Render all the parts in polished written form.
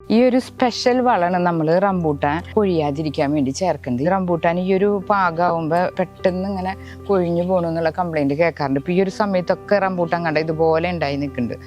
ഈ ഒരു സ്പെഷ്യൽ വളമാണ് നമ്മൾ റംബൂട്ടാൻ കൊഴിയാതിരിക്കാൻ വേണ്ടി ചേർക്കുന്നത്. റംബൂട്ടാൻ ഈ ഒരു പാകമാകുമ്പോൾ പെട്ടെന്ന് ഇങ്ങനെ കൊഴിഞ്ഞു പോകണമെന്നുള്ള കംപ്ലൈൻറ്റ് കേൾക്കാറുണ്ട്. ഇപ്പോൾ ഈ ഒരു സമയത്തൊക്കെ റംബൂട്ടാൻ കണ്ട ഇതുപോലെ ഉണ്ടായി നിൽക്കുന്നുണ്ട്.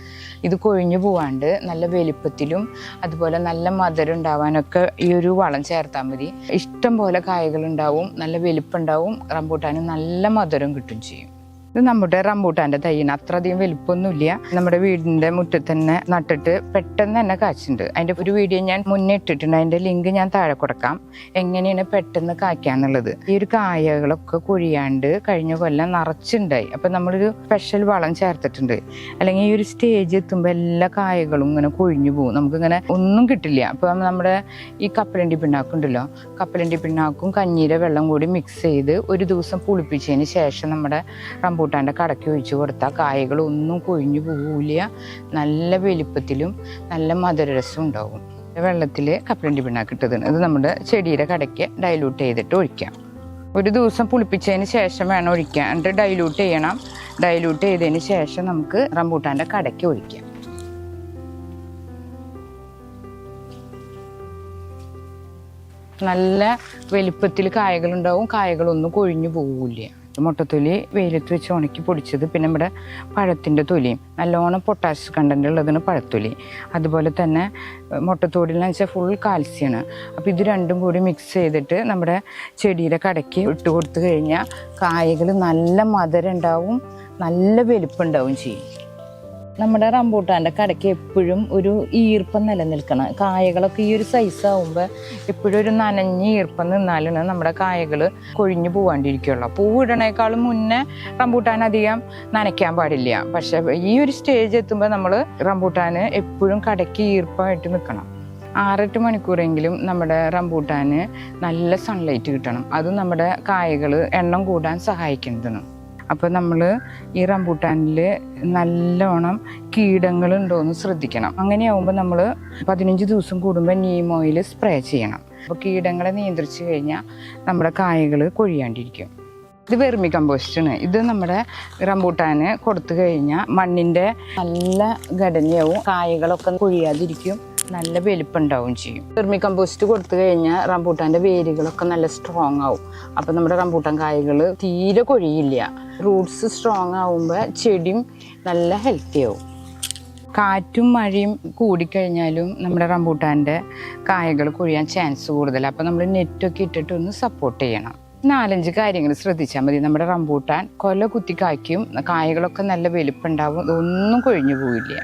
ഇത് കൊഴിഞ്ഞു പോവാണ്ട് നല്ല വലിപ്പത്തിലും അതുപോലെ നല്ല മധുരം ഉണ്ടാവാനൊക്കെ ഈ ഒരു വളം ചേർത്താൽ മതി. ഇഷ്ടം പോലെ കായകളുണ്ടാവും, നല്ല വലിപ്പുണ്ടാവും, റംബൂട്ടാനും നല്ല മധുരം കിട്ടും ചെയ്യും. ഇത് നമ്മുടെ റംബൂട്ടാൻ്റെ തൈയിന് അത്ര അധികം വലിപ്പമൊന്നുമില്ല. നമ്മുടെ വീടിൻ്റെ മുറ്റത്ത് തന്നെ നട്ടിട്ട് പെട്ടെന്ന് തന്നെ കായ്ച്ചിട്ടുണ്ട്. അതിൻ്റെ ഒരു വീഡിയോ ഞാൻ മുന്നേ ഇട്ടിട്ടുണ്ട്, അതിൻ്റെ ലിങ്ക് ഞാൻ താഴെ കൊടുക്കാം, എങ്ങനെയാണ് പെട്ടെന്ന് കായ്ക്കാന്നുള്ളത്. ഈ ഒരു കായകളൊക്കെ കൊഴിയാണ്ട് കഴിഞ്ഞ കൊല്ലം നിറച്ചുണ്ടായി. അപ്പം നമ്മളൊരു സ്പെഷ്യൽ വളം ചേർത്തിട്ടുണ്ട്. അല്ലെങ്കിൽ ഈ ഒരു സ്റ്റേജ് എത്തുമ്പോൾ എല്ലാ കായകളും ഇങ്ങനെ കൊഴിഞ്ഞു പോകും, നമുക്കിങ്ങനെ ഒന്നും കിട്ടില്ല. അപ്പം നമ്മുടെ ഈ കപ്പലണ്ടി പിണ്ണാക്കുണ്ടല്ലോ, കപ്പലണ്ടി പിണ്ണാക്കും കഞ്ഞീരെ വെള്ളം കൂടി മിക്സ് ചെയ്ത് ഒരു ദിവസം പുളിപ്പിച്ചതിന് ശേഷം നമ്മുടെ റംബൂട്ടാൻ്റെ കടയ്ക്ക് ഒഴിച്ച് കൊടുത്താൽ കായകളൊന്നും കൊഴിഞ്ഞു പോവില്ല, നല്ല വലിപ്പത്തിലും നല്ല മധുരരസം ഉണ്ടാവും. വെള്ളത്തിൽ കപ്പലണ്ടി പിണ്ണാക്ക് ഇട്ടതാണ്. ഇത് നമ്മുടെ ചെടിയുടെ കടയ്ക്ക് ഡൈലൂട്ട് ചെയ്തിട്ട് ഒഴിക്കാം. ഒരു ദിവസം പുളിപ്പിച്ചതിന് ശേഷം വേണം ഒഴിക്കാൻ, എന്നിട്ട് ഡൈലൂട്ട് ചെയ്യണം. ഡൈലൂട്ട് ചെയ്തതിന് ശേഷം നമുക്ക് റംബൂട്ടാൻ്റെ കടയ്ക്ക് ഒഴിക്കാം. നല്ല വലിപ്പത്തിൽ കായകളുണ്ടാവും, കായകളൊന്നും കൊഴിഞ്ഞു പോവില്ല. മുട്ടത്തൊലി വെയിലത്ത് വെച്ച് ഉണക്കി പൊടിച്ചത്, പിന്നെ നമ്മുടെ പഴത്തിൻ്റെ തൊലിയും നല്ലോണം പൊട്ടാസ്യം കണ്ടൻ്റ് ഉള്ളതാണ് പഴത്തൊലി. അതുപോലെ തന്നെ മുട്ടത്തോടിലെന്ന് വെച്ചാൽ ഫുൾ കാൽസ്യമാണ്. അപ്പോൾ ഇത് രണ്ടും കൂടി മിക്സ് ചെയ്തിട്ട് നമ്മുടെ ചെടിയുടെ കടയ്ക്ക് ഇട്ട് കൊടുത്തു കഴിഞ്ഞാൽ കായകൾ നല്ല മധുരം ഉണ്ടാവും, നല്ല വലിപ്പുണ്ടാവും ചെയ്യും. നമ്മുടെ റംബൂട്ടാൻ്റെ കടയ്ക്ക് എപ്പോഴും ഒരു ഈർപ്പം നിലനിൽക്കണം. കായകളൊക്കെ ഈ ഒരു സൈസ് ആകുമ്പോൾ എപ്പോഴും ഒരു നനഞ്ഞ് ഈർപ്പം നിന്നാലാണ് നമ്മുടെ കായകൾ കൊഴിഞ്ഞു പോകാണ്ടിരിക്കുള്ളൂ. പൂവിടണേക്കാളും മുന്നേ റംബൂട്ടാൻ അധികം നനയ്ക്കാൻ പാടില്ല. പക്ഷെ ഈ ഒരു സ്റ്റേജ് എത്തുമ്പോൾ നമ്മൾ റംബൂട്ടാന് എപ്പോഴും കടയ്ക്ക് ഈർപ്പമായിട്ട് നിൽക്കണം. 6-8 മണിക്കൂറെങ്കിലും നമ്മുടെ റംബൂട്ടാന് നല്ല സൺലൈറ്റ് കിട്ടണം. അത് നമ്മുടെ കായകൾ എണ്ണം കൂടാൻ സഹായിക്കുന്നതാണ്. അപ്പോൾ നമ്മൾ ഈ റംബൂട്ടാനിൽ നല്ലോണം കീടങ്ങളുണ്ടോയെന്ന് ശ്രദ്ധിക്കണം. അങ്ങനെയാവുമ്പോൾ നമ്മൾ 15 ദിവസം കൂടുമ്പോൾ നീം ഓയിൽ സ്പ്രേ ചെയ്യണം. അപ്പോൾ കീടങ്ങളെ നിയന്ത്രിച്ച് കഴിഞ്ഞാൽ നമ്മുടെ കായകൾ കൊഴിയാണ്ടിരിക്കും. ഇത് വെർമി കമ്പോസ്റ്റാണ്. ഇത് നമ്മുടെ റംബൂട്ടാന് കൊടുത്തു കഴിഞ്ഞാൽ മണ്ണിൻ്റെ നല്ല ഘടനയാവും, കായകളൊക്കെ കൊഴിയാതിരിക്കും, നല്ല വലിപ്പുണ്ടാവും ചെയ്യും. വെർമി കമ്പോസ്റ്റ് കൊടുത്തു കഴിഞ്ഞാൽ റംബൂട്ടാൻ്റെ വേരുകളൊക്കെ നല്ല സ്ട്രോങ് ആവും. അപ്പം നമ്മുടെ റംബൂട്ടാൻ കായകൾ തീരെ കൊഴിയില്ല. റൂട്ട്സ് സ്ട്രോങ് ആവുമ്പോൾ ചെടിയും നല്ല ഹെൽത്തി ആവും. കാറ്റും മഴയും കൂടിക്കഴിഞ്ഞാലും നമ്മുടെ റംബൂട്ടാൻ്റെ കായകൾ കൊഴിയാൻ ചാൻസ് കൂടുതലാണ്. അപ്പം നമ്മൾ നെറ്റൊക്കെ ഇട്ടിട്ട് ഒന്ന് സപ്പോർട്ട് ചെയ്യണം. 4-5 കാര്യങ്ങൾ ശ്രദ്ധിച്ചാൽ മതി. നമ്മുടെ റംബൂട്ടാൻ കൊല കുത്തി കായ്ക്കും, കായകളൊക്കെ നല്ല വലിപ്പുണ്ടാവും, ഇതൊന്നും കൊഴിഞ്ഞു പോവില്ല.